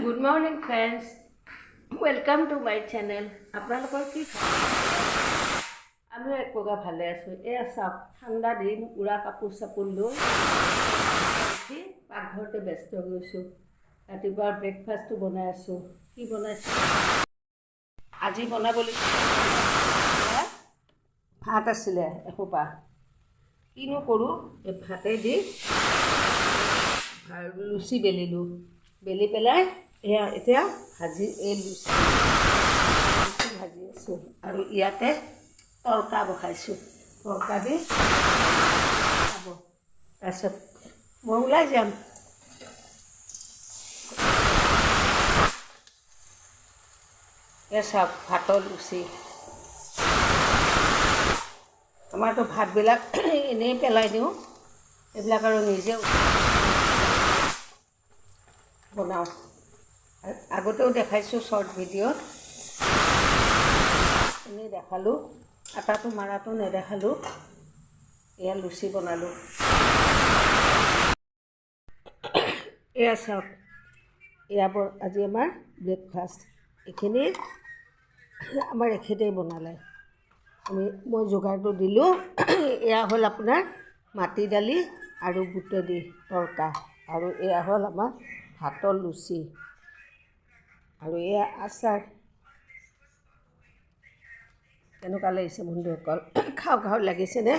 Good morning friends. Welcome to my channel. আপোনালোকৰ কি আমি এক প্ৰকাৰ ভালে আছোঁ। এয়া চাওক ঠাণ্ডা দিন উৰা কাপোৰ চাপোৰ লৈ পাকঘৰতে ব্যস্ত গৈছোঁ। ৰাতিপুৱা ব্ৰেকফাষ্টটো বনাই আছোঁ। কি বনাইছোঁ আজি বনাবলৈ ভাত আছিলে এসোপা। কিনো কৰোঁ এই ভাতে দি লুচি বেলিলোঁ। বেলি পেলাই এয়া এতিয়া ভাজি এই লুচি ভাজি আছোঁ আৰু ইয়াতে তৰকা বহাইছোঁ। তৰকা দি খাব। তাৰপিছত মই ওলাই যাম। এয়া চাওক ভাতৰ লুচি। আমাৰতো ভাতবিলাক এনেই পেলাই দিওঁ, এইবিলাক আৰু নিজে বনাওঁ। আগতেও দেখাইছোঁ শ্বৰ্ট ভিডিঅ'ত, এনেই দেখালোঁ, আটাটো মাৰাটো নেদেখালোঁ। এয়া লুচি বনালোঁ। এয়া চাওক এয়া আজি আমাৰ ব্ৰেকফাষ্ট। এইখিনি আমাৰ এখেতেই বনালে। মই যোগাৰটো দিলোঁ। এয়া হ'ল আপোনাৰ মাটি দালি আৰু বুটেদি তৰকা, আৰু এয়া হ'ল আমাৰ ভাতৰ লুচি, আৰু এয়া আচাৰ। কেনেকুৱা লাগিছে বন্ধুসকল? খাওঁ খাওঁ লাগিছেনে?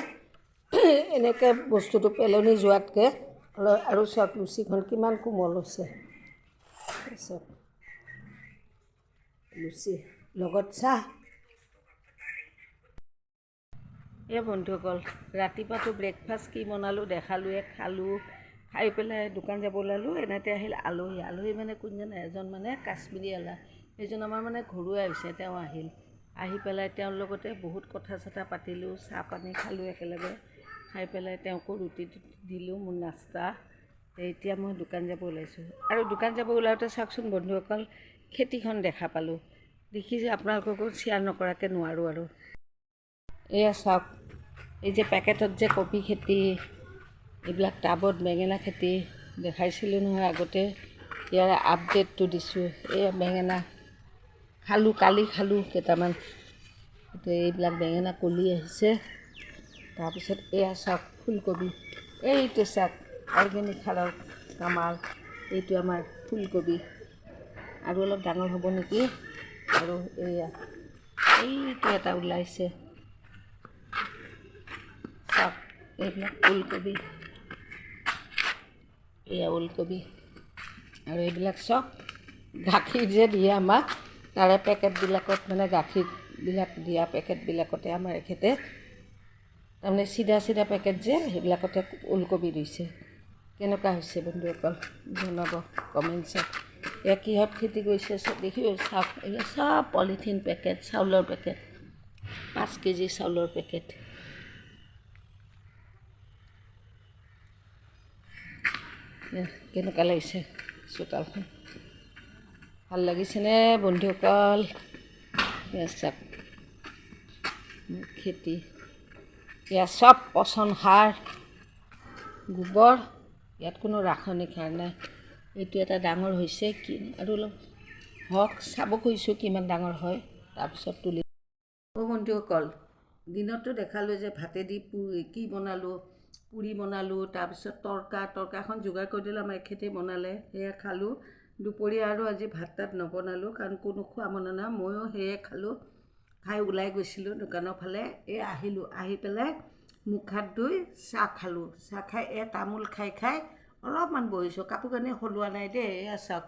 এনেকৈ বস্তুটো পেলনি যোৱাতকৈ। আৰু চাওক লুচিখন কিমান কোমল হৈছে। তাৰপিছত লুচি লগত চাহ। বন্ধুসকল ৰাতিপুৱাটো ব্ৰেকফাষ্ট কি বনালোঁ দেখালোঁৱে, খালোঁ। খাই পেলাই দোকান যাব ওলালোঁ। এনেতে আহিল আলহী। আলহী মানে কোনজন? এজন মানে কাশ্মীৰী আলা। সেইজন আমাৰ মানে ঘৰুৱা হৈছে। তেওঁ আহিল। আহি পেলাই তেওঁৰ লগতে বহুত কথা চথা পাতিলোঁ, চাহ পানী খালোঁ একেলগে। খাই পেলাই তেওঁকো ৰুটি দিলোঁ মোৰ নাস্তা। এতিয়া মই দোকান যাব ওলাইছোঁ। আৰু দোকান যাব ওলাওঁতে চাওকচোন বন্ধুসকল, খেতিখন দেখা পালোঁ। দেখিছে আপোনালোককো শ্বেয়াৰ নকৰাকৈ নোৱাৰোঁ আৰু। এয়া চাওক এই যে পেকেটত যে কবি খেতি, এইবিলাক টাবত বেঙেনা খেতি দেখাইছিলোঁ নহয় আগতে। ইয়াৰ আপডেটটো দিছোঁ। এয়া বেঙেনা খালোঁ, কালি খালোঁ কেইটামান। এতিয়া এইবিলাক বেঙেনা কলি আহিছে। তাৰপিছত এয়া চাওক ফুলকবি। এইটো চাওক অৰ্গেনিক সাৰৰ কামাল। এইটো আমাৰ ফুলকবি, আৰু অলপ ডাঙৰ হ'ব নেকি। আৰু এয়া এইটো এটা ওলাইছে চাওক, এইবিলাক ওলকবি। এয়া ওলকবি। আৰু এইবিলাক চব গাখীৰ যে দিয়ে আমাক, তাৰে পেকেটবিলাকত মানে গাখীৰবিলাক দিয়া পেকেটবিলাকতে আমাৰ এখেতে তাৰমানে চিধা চিধা পেকেট যে, সেইবিলাকতে ওলকবি দিছে। কেনেকুৱা হৈছে বন্ধুসকল জনাব কমেণ্টছত। এয়া কিহত খেতি কৰিছে দেখিব চাওক। এয়া চব পলিথিন পেকেট, চাউলৰ পেকেট, 5 কেজি চাউলৰ পেকেট। কেনেকুৱা লাগিছে চোতালখন? ভাল লাগিছেনে বন্ধুসকল? চাওক খেতি। এয়া চব পচন সাৰ, গোবৰ। ইয়াত কোনো ৰাসায়নিক সাৰ নাই। এইটো এটা ডাঙৰ হৈছে কি, আৰু অলপ হওক চাব খুজিছোঁ কিমান ডাঙৰ হয়, তাৰপিছত তুলি। বন্ধুসকল দিনততো দেখালোঁ যে ভাতেদি কি বনালোঁ, পুৰি বনালোঁ। তাৰপিছত তৰকাখন যোগাৰ কৰি দিলোঁ, আমাৰ এখেতে বনালে। সেয়া খালোঁ। দুপৰীয়া আৰু আজি ভাত তাত নবনালোঁ, কাৰণ কোনো খোৱা মনা নাই। ময়ো সেয়ে খালোঁ। খাই ওলাই গৈছিলোঁ দোকানৰ ফালে। আহিলোঁ, আহি পেলাই মুখ হাত ধুই চাহ খালোঁ। চাহ খাই তামোল খাই খাই অলপমান বহিছোঁ। কাপোৰ কানি সলোৱা নাই দেই। এয়া চাওক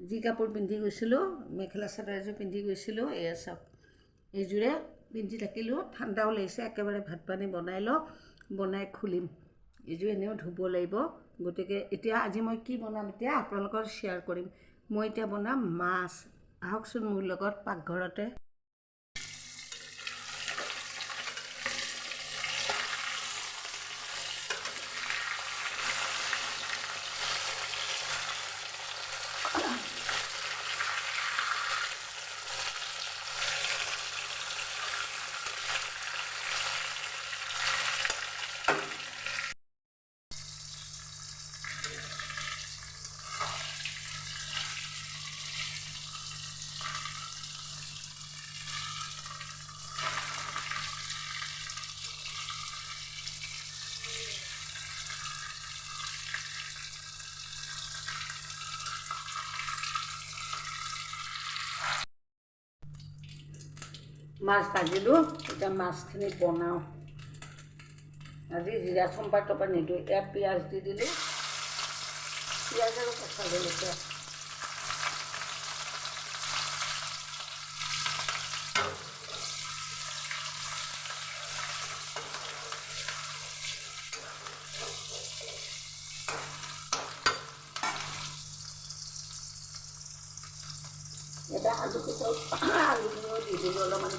যি কাপোৰ পিন্ধি গৈছিলোঁ, মেখেলা চাদৰ এযোৰ পিন্ধি গৈছিলোঁ, এয়া চাওক এইযোৰে পিন্ধি থাকিলোঁ। ঠাণ্ডাও লাগিছে। একেবাৰে ভাত পানী বনাই লওঁ, বনাই খুলিম। এইযোৰ এনেও ধুব লাগিব। গতিকে এতিয়া আজি মই কি বনাম এতিয়া আপোনালোকৰ শ্বেয়াৰ কৰিম। মই এতিয়া বনাম মাছ। আহকচোন মোৰ লগত পাকঘৰতে। মাছ ভাজিলোঁ, এতিয়া মাছখিনি বনাওঁ। আজি জিৰা চম্পা টপা নিদিওঁ, ইয়াত পিঁয়াজ দি দিলোঁ, পিঁয়াজ আৰু কেঁচা জলকীয়া। এতিয়া আলুখিনিও দি দিলোঁ অলপমান।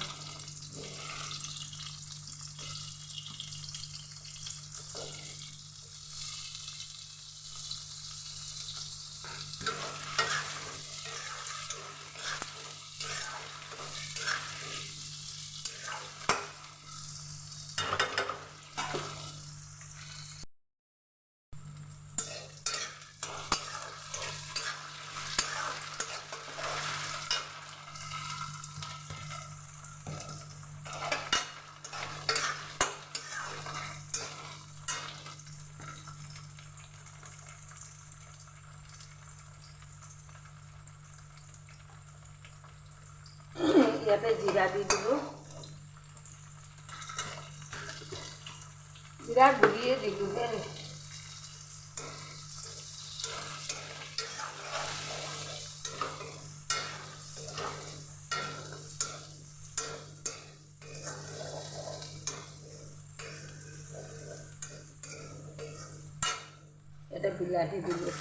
ইয়াতে জিৰা দি দিলোঁ, জিৰা গুৰিয়ে দিলোঁ দেই। ইয়াতে বিলাহী দিলোঁ।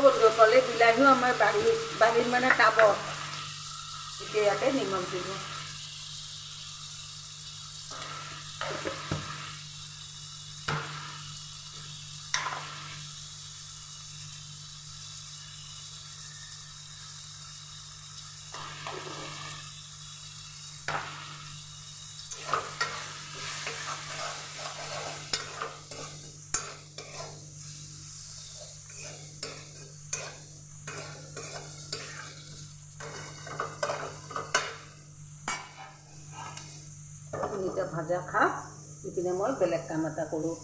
বন্ধুসকল, এই বিলাহীও আমাৰ বাৰীত মানে টাবত। এতিয়া ইয়াতে নিমখ দিলোঁ। এতিয়া ভাজা খাওঁ, ইপিনে মই বেলেগ কাম এটা কৰোঁ।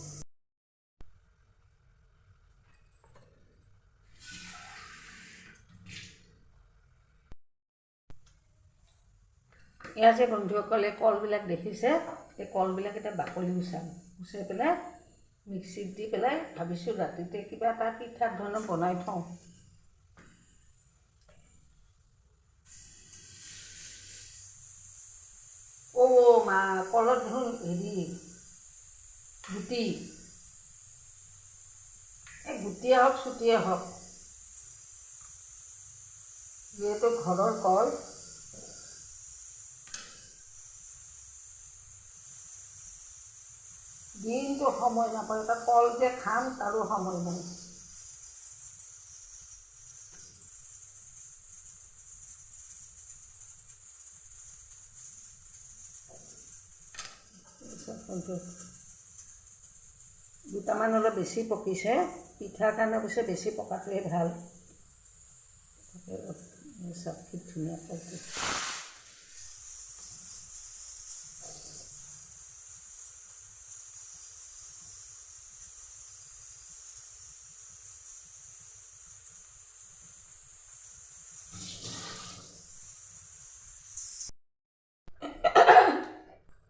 এয়া যে বন্ধুসকলে কলবিলাক দেখিছে, এই কলবিলাক এতিয়া বাকলি গুচাই পেলাই মিক্সিত দি পেলাই ভাবিছোঁ ৰাতিতে কিবা এটা পিঠা ধৰণৰ বনাই থওঁ। মা, কলত দেখোন গুটি, এই গুটিয়ে হওক চুটিয়ে হওক, যিহেতু ঘৰৰ কল, দিনটো সময় নাপায়, এটা কল যে খাম তাৰো সময় নাই। দুটামান অলপ বেছি পকিছে, পিঠাৰ কাৰণে অৱশ্যে বেছি পকাটোৱে ভাল। চব কি ধুনীয়া পকিছে।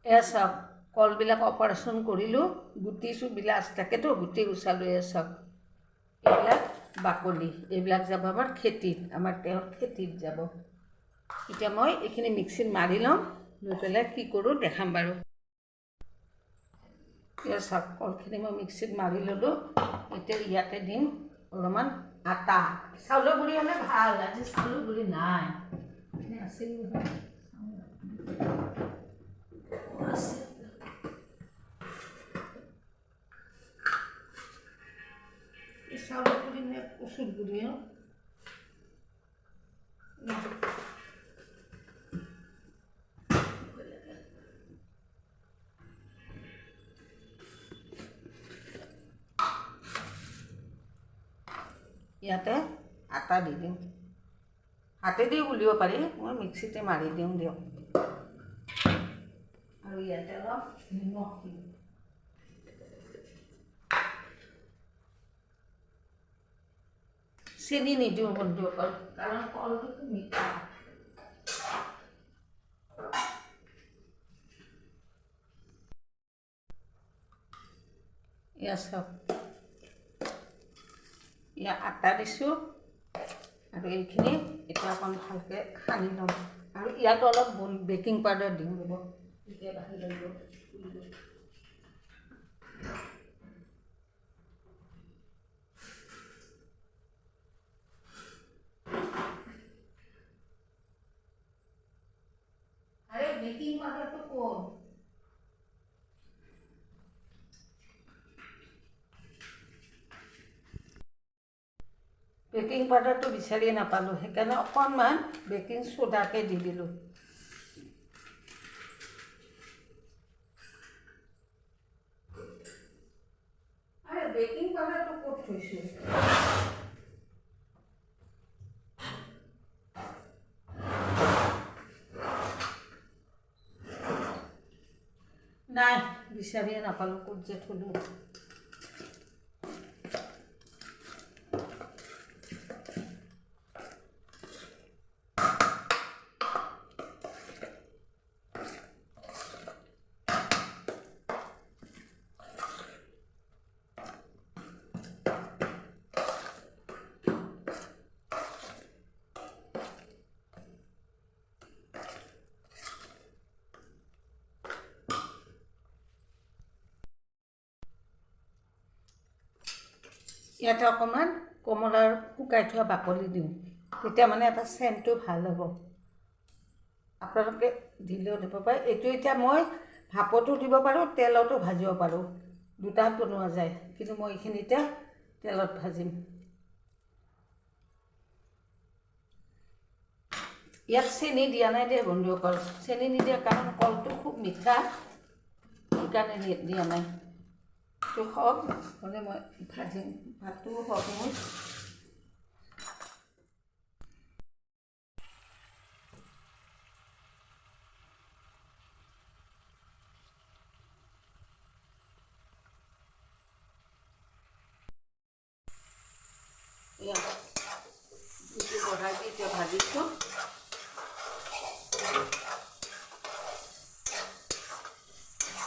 এয়া চাওক, কলবিলাক অপাৰেশ্যন কৰিলোঁ, গুটি চুবিলাক থাকেতো, গুটি গুচালোঁ। এয়া চাওক, এইবিলাক বাকলি, এইবিলাক যাব আমাৰ খেতিত, আমাৰ তেওঁৰ খেতিত যাব। এতিয়া মই এইখিনি মিক্সিত মাৰি ল'ম, লৈ পেলাই কি কৰোঁ দেখাম বাৰু। এয়া চাওক, কলখিনি মই মিক্সিত মাৰি ল'লোঁ। এতিয়া ইয়াতে দিম অলপমান আটা। চাউলৰ গুড়ি হ'লে ভাল, আজি চাউলৰ গুড়ি নাই। আছিল চাউলৰ গুড়ি নে কচুৰ গুড়ি? ইয়াতে আটা দি দিওঁ, হাতেদি গুলিব পাৰি, মই মিক্সিতে মাৰি দিওঁ দিয়ক। আৰু ইয়াতে অলপ নিমখ দিওঁ। চেনি নিদিওঁ বন্ধুসকল, কাৰণ কলটো মিঠা। এয়া চাওক, ইয়াত আটা দিছোঁ আৰু এইখিনি এতিয়া অকণ ভালকৈ সানি ল'ম। আৰু ইয়াত অলপ বেকিং পাউডাৰ দিম ৰ'ব, তেতিয়া বাঢ়ি লাগিব। আৰে বেকিং পাউডাৰটা কোন? বেকিং পাউডাৰটো বিচাৰিয়ে নাপালোঁ, সেইকাৰণে অকণমান বেকিং চ'ডাকে দি দিলোঁ। আৰে বেকিং পাউডাৰটো ক'ত থৈছোঁ? নাই, বিচাৰিয়ে নাপালোঁ ক'ত যে থলোঁ। ইয়াতে অকণমান কমলাৰ শুকাই থোৱা বাকলি দিওঁ, তেতিয়া মানে এটা চেণ্টটো ভাল হ'ব। আপোনালোকে দিলেও দিব পাৰে। এইটো এতিয়া মই ভাপতো দিব পাৰোঁ, তেলতো ভাজিব পাৰোঁ, দুটা বনোৱা যায়, কিন্তু মই এইখিনিতে তেলত ভাজিম। ইয়াত চেনি দিয়া নাই দেই বন্ধুসকল, চেনি নিদিয়া কাৰণ কলটো খুব মিঠা, সেইকাৰণে দিয়া নাই। তো হওক, হ'লে মই ভাজিম, ভাতটো হওক মোৰ। জুইটো বঢ়াই দি এতিয়া ভাজিছোঁ।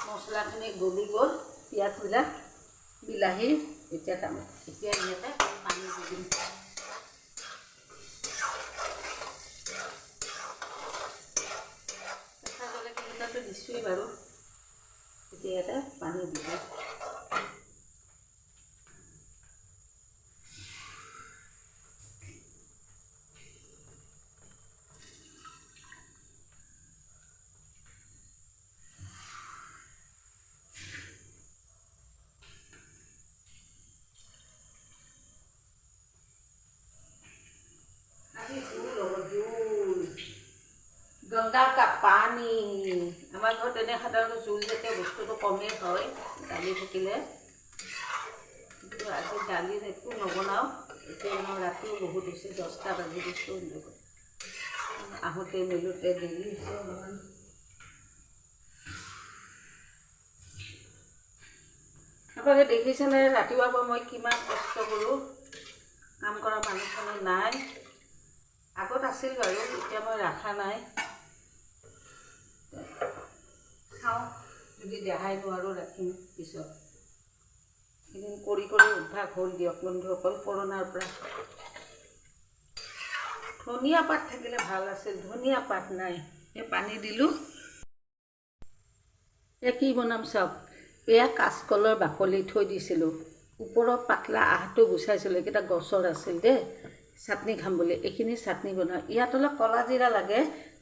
মছলাখিনি গলি গ'ল, পিঁয়াজবিলাক, বিলাহী, এতিয়া ইয়াতে পানী দি দিম। কেঁচা জলকীয়াটো দিছোঁৱেই বাৰু, এতিয়া ইয়াতে পানী দি দিম। গংগা কা পানী, আমাৰ ঘৰত এনে সাধাৰণতে জোল জাতীয় বস্তুটো কমেই হয় দালি থাকিলে, কিন্তু আজি দালিত একো নবনাওঁ। এতিয়া মই ৰাতিও বহুত হৈছে, 10টা বাজি দিছোঁ, আহোঁতে মেলোঁতে দেৰি হৈছে অলপমান। আপোনালোকে দেখিছেনে ৰাতিপুৱাৰ পৰা মই কিমান কষ্ট কৰোঁ, কাম কৰা মানুহ চানুহ নাই। আগত আছিল বাৰু, এতিয়া মই ৰখা নাই। চাওঁ, যদি দেখাই নোৱাৰোঁ ৰাখিম পিছত। সেইদিন কৰি অভ্যাস হ'ল দিয়ক বন্ধুসকল, কৰোণাৰ পৰা। ধনিয়া পাত থাকিলে ভাল আছিল, ধনিয়া পাত নাই। এই পানী দিলোঁ। এয়া কি বনাম চাওক, এয়া কাঁচকলৰ বাকলি থৈ দিছিলোঁ, ওপৰৰ পাতলা আহটো গুচাইছিলোঁ, এইকেইটা গছৰ আছিল দেই, চাটনি খাম বুলি। এইখিনি চাটনি বনাওঁ। ইয়াত অলপ ক'লা জিৰা লাগে,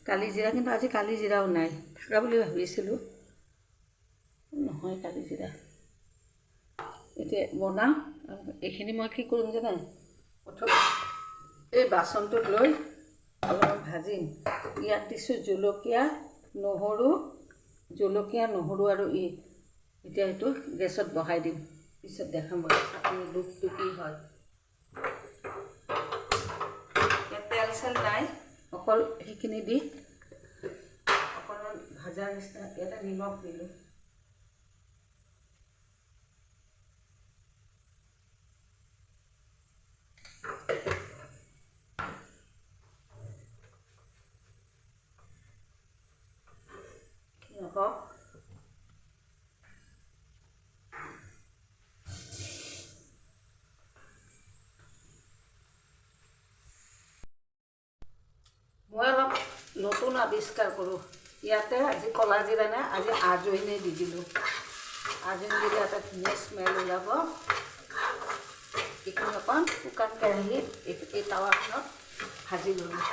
কালি জিৰা, কিন্তু আজি কালি জিৰাও নাই, থকা বুলি ভাবিছিলোঁ, নহয় কালি জিৰা। এতিয়া বনাওঁ। এইখিনি মই কি কৰিম জানে, প্ৰথম এই বাচনটোত লৈ অলপমান ভাজিম। ইয়াত দিছোঁ জলকীয়া, নহৰু আৰু এতিয়া এইটো গেছত বহাই দিম, পিছত দেখাম বাৰু আপুনি লুকটো কি হয়। তেল চেল নাই, অকল সেইখিনি দি অকণমান ভাজাৰ নিচিনা, ইয়াতে নিমখ দিলোঁ। আৱিষ্কাৰ কৰোঁ। ইয়াতে আজি ক'লা জিৰা নাই, আজি আজৈনে দি দিলোঁ। আজৈন দিলে এটা ধুনীয়া স্মেল ওলাব। এইখিনি অকণ শুকান কেৰাহীত এই টাৱাখনত ভাজি ল'লোঁ।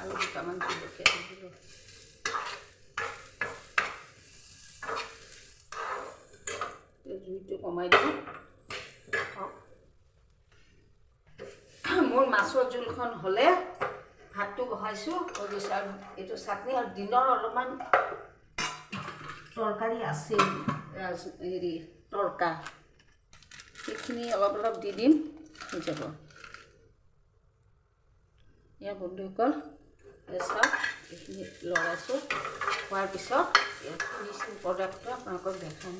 আৰু দুটামান জলকীয়া দি দিলোঁ। জুইটো কমাই দিওঁ। মোৰ মাছৰ জোলখন হ'লে ভাতটো বহাইছোঁ হৈ গৈছে। আৰু এইটো চাটনি আৰু দিনৰ অলপমান তৰকাৰী আছেই, হেৰি তৰকা, সেইখিনি অলপ অলপ দি দিম, হৈ যাব। ইয়াৰ বন্ধুসকল চাওক, এইখিনি লগাইছোঁ। হোৱাৰ পিছত ইয়াত ফিনিচিং প্ৰডাক্টটো আপোনালোকক দেখাম।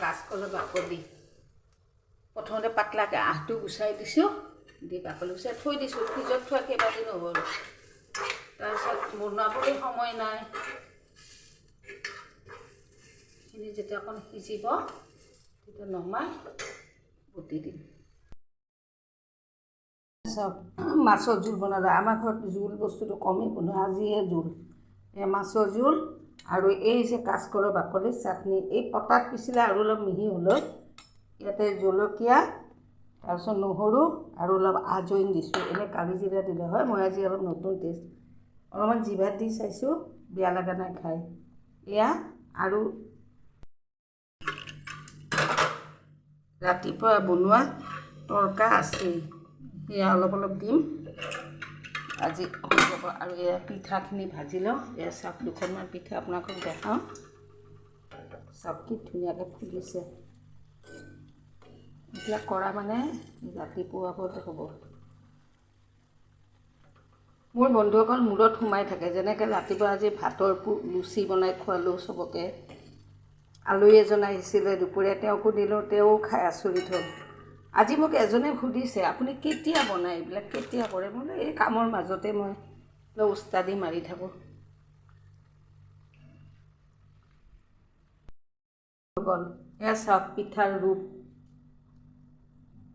কাচকলৰ বাকলি প্ৰথমতে পাতলাকৈ আহটো গুচাই দিছোঁ, দি বাকলি গুচাই থৈ দিছোঁ। ফ্ৰিজত থোৱা কেইবাদিনো হ'ল। তাৰপিছত বনাবলৈ সময় নাই। এইখিনি যেতিয়া অকণ সিজিব তেতিয়া নমাই বটি দিম। চাওক, মাছৰ জোল বনালোঁ। আমাৰ ঘৰত জোল বস্তুটো কমেই বনোৱা, আজিহে জোল। এই মাছৰ জোল আৰু এই যে কাচকলৰ বাকলি চাটনি, এই পটাত পিচিলে আৰু অলপ মিহি হ'লৈ। ইয়াতে জলকীয়া, তাৰপিছত নহৰু আৰু অলপ আজৈন দিছোঁ। এনেই কালি জিৰা দিলে হয়, মই আজি অলপ নতুন টেষ্ট অলপমান জিভাত দি চাইছোঁ, বেয়া লগা নাই খাই। এয়া আৰু ৰাতিপুৱা বনোৱা তৰকা আছেই, এয়া অলপ অলপ দিম আজি। আৰু এয়া পিঠাখিনি ভাজি লওঁ। এয়া চাওক, দুখনমান পিঠা আপোনালোকক দেখাওঁ। চাওক কি ধুনীয়াকৈ ফুলিছে। এইবিলাক কৰা মানে ৰাতিপুৱাতে হ'ব। মোৰ বন্ধুসকল মূৰত সোমাই থাকে, যেনেকৈ ৰাতিপুৱা আজি ভাতৰ লুচি বনাই খোৱালোঁ চবকে। আলহী এজন আহিছিলে দুপৰীয়া, তেওঁকো দিলোঁ, তেওঁ খাই আচৰিত হ'ল। আজি মোক এজনে সুধিছে, আপুনি কেতিয়া বনায় এইবিলাক, কেতিয়া কৰে? মই এই কামৰ মাজতে মই উস্তাদি মাৰি থাকোঁ। এয়া চাওক পিঠাৰ ৰূপ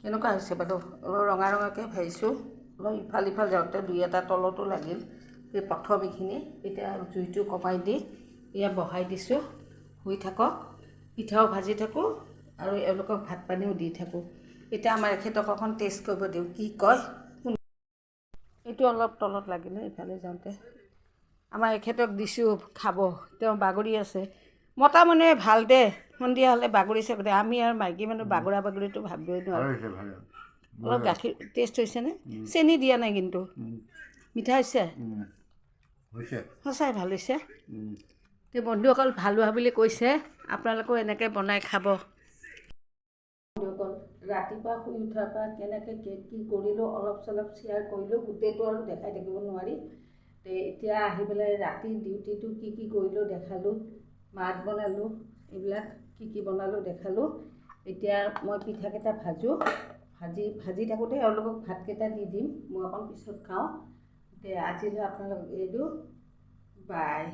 কেনেকুৱা হৈছে বাৰু। অলপ ৰঙা ৰঙাকৈ ভাজিছোঁ। অলপ ইফাল ইফাল যাওঁতে দুই এটা তলতো লাগিল। এই প্ৰথম এইখিনি এতিয়া জুইটো কমাই দি এয়া বহাই দিছোঁ। শুই থাকক, পিঠাও ভাজি থাকোঁ আৰু এওঁলোকক ভাত পানীও দি থাকোঁ। এতিয়া আমাৰ এখেতক অকণ টেষ্ট কৰিব দিওঁ, কি কয়। এইটো অলপ তলত লাগিলে ইফালে যাওঁতে। আমাৰ এখেতক দিছোঁ খাব, তেওঁ বাগৰি আছে। মতা মানুহে ভাল দে, সন্ধিয়া হ'লে বাগৰিছে গোটেই। আমি আৰু মাইকী মানুহ বাগৰা বাগৰিটো ভাবিবই নোৱাৰোঁ। অলপ গাখীৰ টেষ্ট হৈছেনে? চেনি দিয়া নাই কিন্তু। মিঠা হৈছে? সঁচাই ভাল হৈছে। তে বন্ধুসকল ভাল হোৱা বুলি কৈছে, আপোনালোকেও এনেকৈ বনাই খাব। বন্ধুসকল ৰাতিপুৱা শুই উঠাৰ পৰা কেনেকৈ কি কৰিলোঁ অলপ চলপ শ্বেয়াৰ কৰিলোঁ, গোটেইটো আৰু দেখাই থাকিব নোৱাৰি। এতিয়া আহি পেলাই ৰাতিৰ ডিউটিটো কি কি কৰিলোঁ দেখালোঁ। ভাত বনালোঁ, এইবিলাক কি কি বনালোঁ দেখালোঁ। এতিয়া মই পিঠাকেইটা ভাজি থাকোঁতে এওঁলোকক ভাতকেইটা দি দিম, মই অকণ পিছত খাওঁ। আজিলৈ আপোনালোকক এৰিলোঁ, বাই।